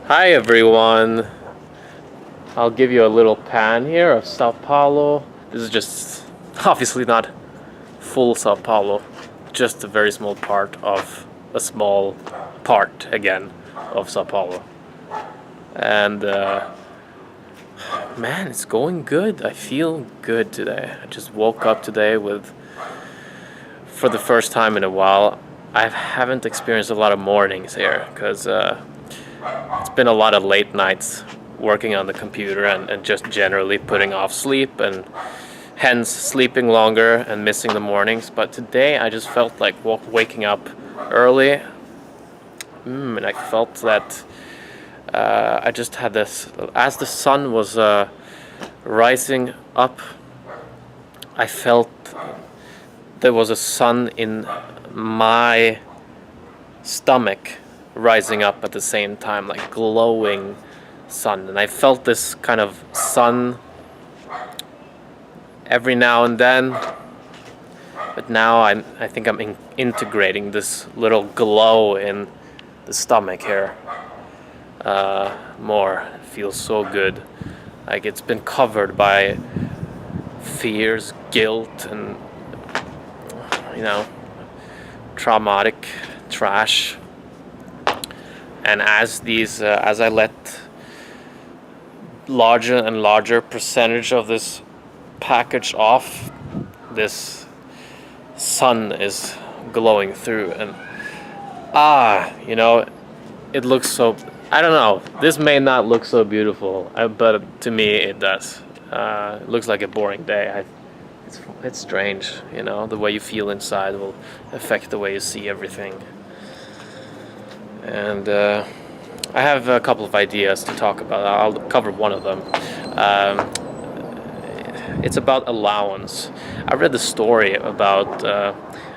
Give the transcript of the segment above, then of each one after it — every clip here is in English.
Hi everyone. I'll give you a little pan here of Sao Paulo. This is just obviously not full Sao Paulo, just a very small part of a small part again of Sao Paulo. And man, it's going good. I feel good today. I just woke up today with, for the first time in a while, I haven't experienced a lot of mornings here because it's been a lot of late nights working on the computer and just generally putting off sleep and hence sleeping longer and missing the mornings. But today I just felt like waking up early, and I felt that I just had this, as the sun was rising up, I felt there was a sun in my stomach rising up at the same time, like glowing sun. And I felt this kind of sun every now and then, but now I think I'm integrating this little glow in the stomach here more. It feels so good, like it's been covered by fears, guilt, and traumatic trash. And as I let larger and larger percentage of this package off, this sun is glowing through, and it looks so, I don't know, this may not look so beautiful, but to me it does. It looks like a boring day. It's strange, the way you feel inside will affect the way you see everything. And I have a couple of ideas to talk about. I'll cover one of them. It's about allowance. I read the story about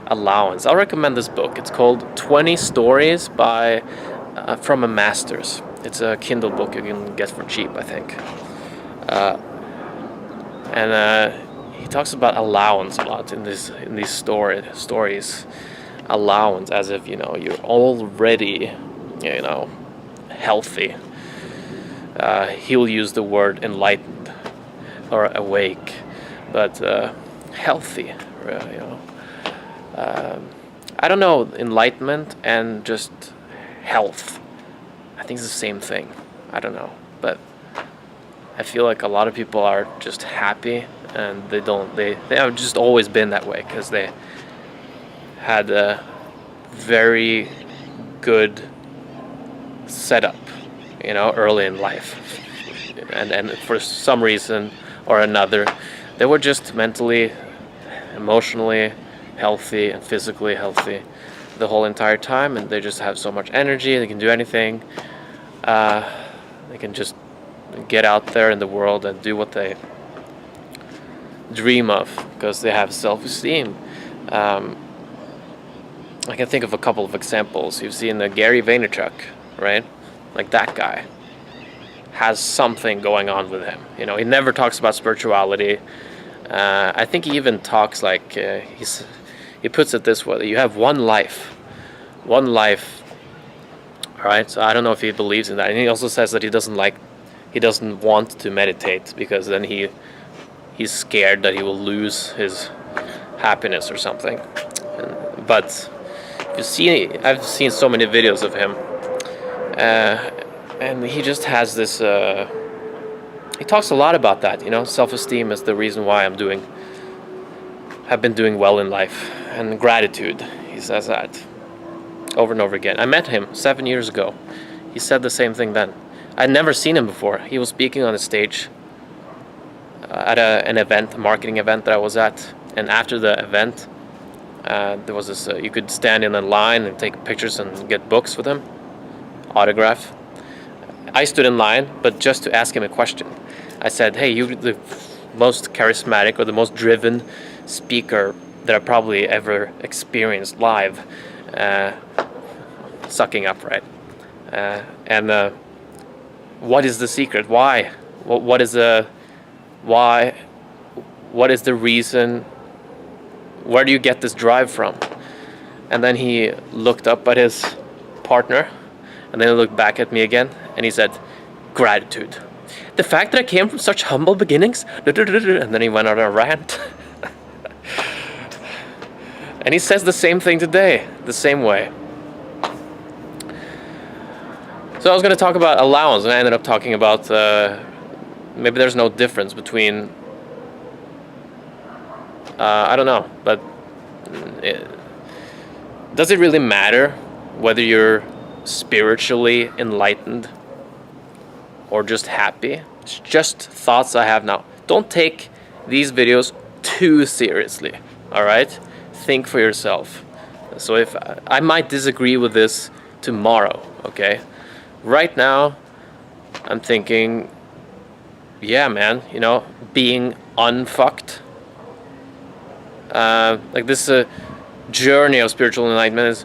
allowance. I'll recommend this book. It's called 20 Stories by from a Masters. It's a Kindle book you can get for cheap, I think. And he talks about allowance a lot in these stories. Allowance, as if you're already healthy. He'll use the word enlightened or awake, but healthy. I don't know, enlightenment and just health, I think it's the same thing. I don't know, but I feel like a lot of people are just happy, and they have just always been that way because they had a very good setup, early in life, and for some reason or another, they were just mentally, emotionally healthy and physically healthy the whole entire time, and they just have so much energy. They can do anything. They can just get out there in the world and do what they dream of because they have self-esteem. I can think of a couple of examples. You've seen Gary Vaynerchuk, right? Like that guy has something going on with him. He never talks about spirituality. I think he even talks like he puts it this way: you have one life. All right. So I don't know if he believes in that. And he also says that he doesn't want to meditate because then he's scared that he will lose his happiness or something. But I've seen so many videos of him, and he just has this. He talks a lot about that. Self-esteem is the reason why have been doing well in life, and gratitude. He says that over and over again. I met him 7 years ago. He said the same thing then. I'd never seen him before. He was speaking on a stage at an event, a marketing event that I was at, and after the event, there was this, you could stand in a line and take pictures and get books with him, autograph. I stood in line, but just to ask him a question. I said, hey, you're the most charismatic or the most driven speaker that I've probably ever experienced live. Sucking up, right? And what is the secret? Why? What is the reason? Where do you get this drive from? And then he looked up at his partner, and then he looked back at me again, And he said, gratitude. The fact that I came from such humble beginnings, and then he went on a rant. And he says the same thing today, the same way. So I was going to talk about allowance, and I ended up talking about maybe there's no difference between, I don't know, but does it really matter whether you're spiritually enlightened or just happy? It's just thoughts I have now. Don't take these videos too seriously, all right? Think for yourself. So if I might disagree with this tomorrow, okay? Right now, I'm thinking, yeah, man, you know, being unfucked. Like this journey of spiritual enlightenment is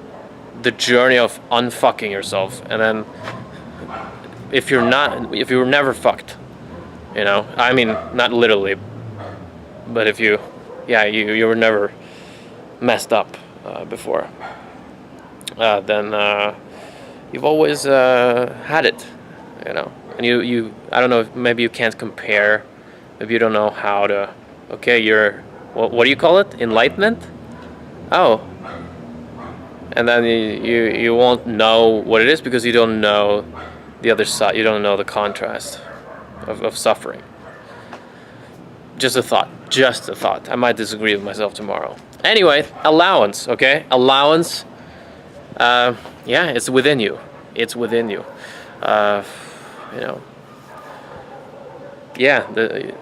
the journey of unfucking yourself. And then if you're never fucked, you know, I mean, not literally, but if you were never messed up before, then you've always had it, you know. And you I don't know, maybe you can't compare, maybe you don't know how to, okay, you're, what do you call it? Enlightenment? Oh. And then you won't know what it is because you don't know the other side, you don't know the contrast of suffering. Just a thought. I might disagree with myself tomorrow. Anyway, allowance, okay? Allowance, yeah, it's within you. It's within you. You know, yeah, the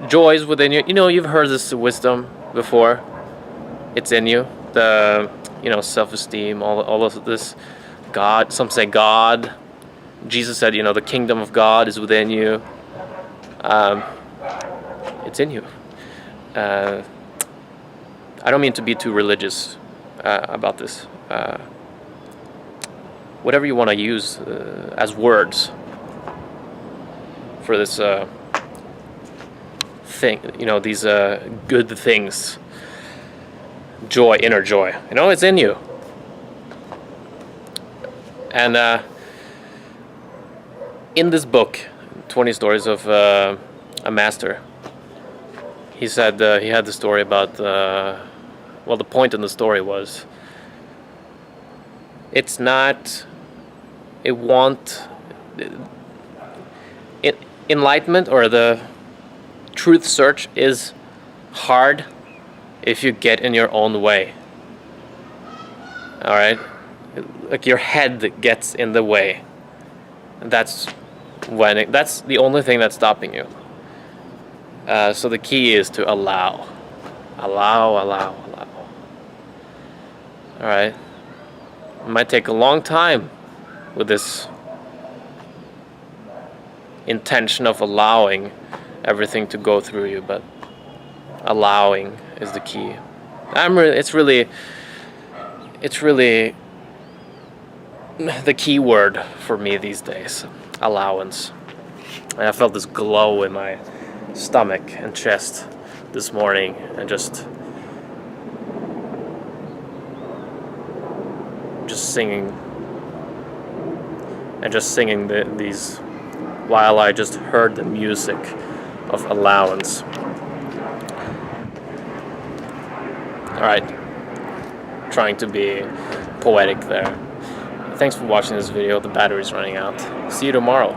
joy is within you. You know, you've heard this wisdom before. It's in you. The, you know, self-esteem, all of this. God, some say God. Jesus said, you know, the kingdom of God is within you. It's in you. I don't mean to be too religious about this. Whatever you want to use as words for this thing, you know, these good things. Joy, inner joy. You know, it's in you. And in this book, 20 Stories of a Master, he said he had the story about, well, the point in the story was, it's not, it won't, enlightenment or the truth search is hard if you get in your own way. All right? Like your head gets in the way. That's when that's the only thing that's stopping you. So the key is to allow. All right? It might take a long time with this intention of allowing everything to go through you, but allowing is the key. It's really the key word for me these days. Allowance. And I felt this glow in my stomach and chest this morning, and just singing these while I just heard the music of allowance. All right, trying to be poetic there. Thanks for watching this video. The battery's running out. See you tomorrow.